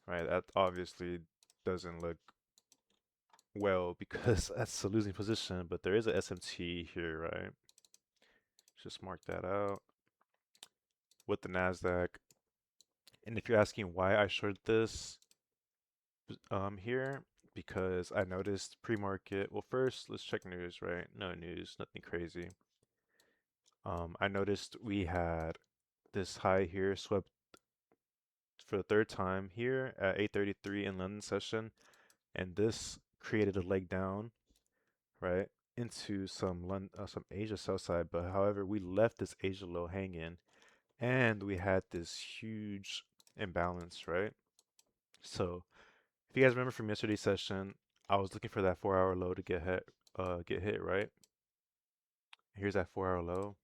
right? That obviously doesn't look well because that's a losing position, but there is a SMT here, right? Just mark that out with the NASDAQ. And if you're asking why I shorted this here, because I noticed pre-market, well first let's check news, right? No news, nothing crazy. I noticed we had this high here swept for the third time here at 8:33 in London session, and this created a leg down, right, into some Asia sell side. But however, we left this Asia low hanging, and we had this huge imbalance, right? So if you guys remember from yesterday's session, I was looking for that 4-hour low to get hit, right? Here's that 4-hour low.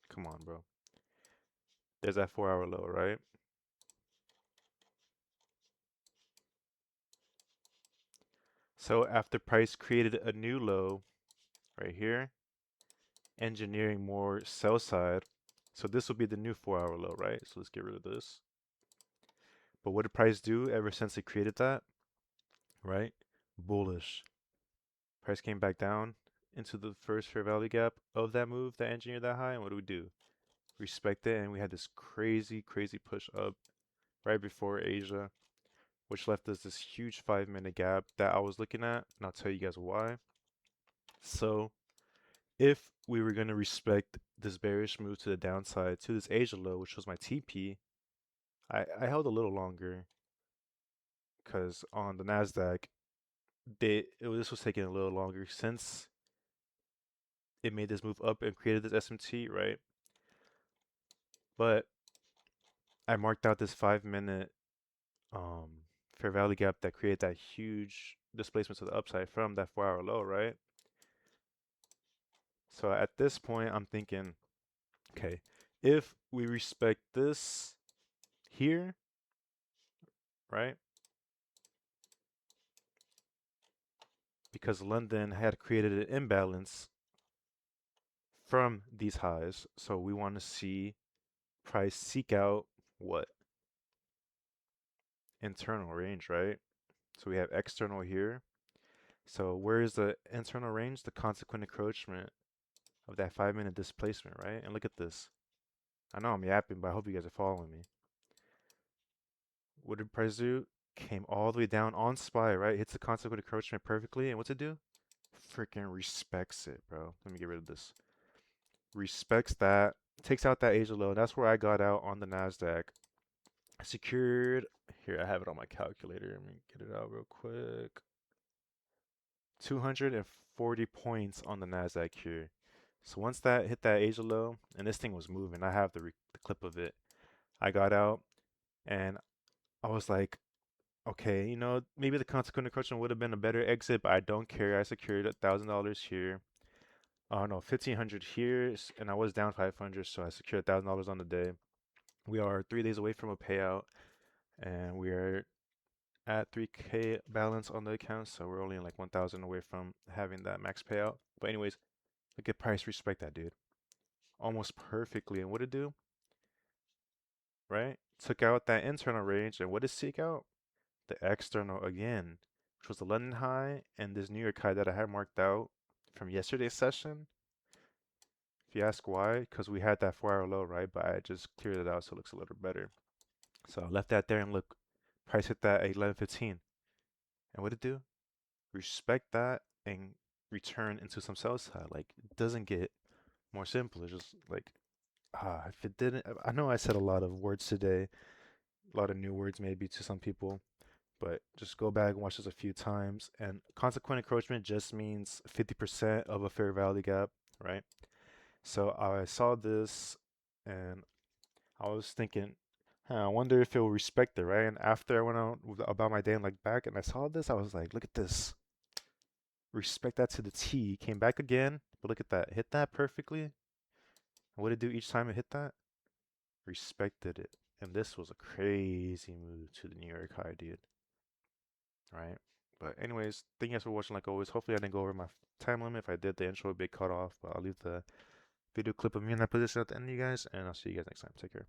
Come on, bro. There's that 4-hour low, right? So after price created a new low right here, engineering more sell side. So this will be the new 4-hour low, right? So let's get rid of this. But what did price do ever since it created that, right? Bullish. Price came back down into the first fair value gap of that move that engineered that high. And what do? Respect it. And we had this crazy, crazy push up right before Asia, which left us this huge 5-minute gap that I was looking at. And I'll tell you guys why. So if we were going to respect this bearish move to the downside to this Asia low, which was my TP, I held a little longer because on the NASDAQ, this was taking a little longer since it made this move up and created this SMT, right? But I marked out this 5-minute um, fair value gap that created that huge displacement to the upside from that 4-hour low, right? So at this point, I'm thinking, okay, if we respect this here, right? Because London had created an imbalance from these highs. So we want to see price seek out what? Internal range, right? So we have external here. So where is the internal range? The consequent encroachment of that 5-minute displacement, right? And look at this. I know I'm yapping, but I hope you guys are following me. What did price do? Came all the way down on SPY, right? Hits the consequent encroachment perfectly. And what's it do? Freaking respects it, bro. Let me get rid of this. Respects that. Takes out that Asia low. That's where I got out on the NASDAQ. Secured. Here, I have it on my calculator. Let me get it out real quick. 240 points on the NASDAQ here. So once that hit that Asia low, and this thing was moving, I have the clip of it. I got out and I was like, okay, maybe the consequent encroachment would have been a better exit, but I don't care. I secured $1,000 here. Oh no, 1,500 here, and I was down 500, so I secured $1,000 on the day. We are 3 days away from a payout, and we are at 3K balance on the account, so we're only like 1,000 away from having that max payout. But anyways, look at price, respect that, dude. Almost perfectly. And what did it do? Right? Took out that internal range, and what did seek out? The external again, which was the London high and this New York high that I had marked out from yesterday's session. If you ask why, because we had that 4-hour low, right? But I just cleared it out so it looks a little better. So I left that there and look, price hit that at 11.15. And what did it do? Respect that and return into some sell side. Like, it doesn't get more simple. It's just like, if it didn't, I know I said a lot of words today, a lot of new words maybe to some people, but just go back and watch this a few times. And consequent encroachment just means 50% of a fair value gap, right? So I saw this and I was thinking, I wonder if it will respect it, right? And after I went out about my day and like back and I saw this, I was like, look at this. Respect that to the T. Came back again, but look at that. Hit that perfectly. What did it do each time it hit that? Respected it. And this was a crazy move to the New York high, dude. Right? But anyways, thank you guys for watching like always. Hopefully I didn't go over my time limit. If I did, the intro would be cut off. But I'll leave the video clip of me in that position at the end of you guys. And I'll see you guys next time. Take care.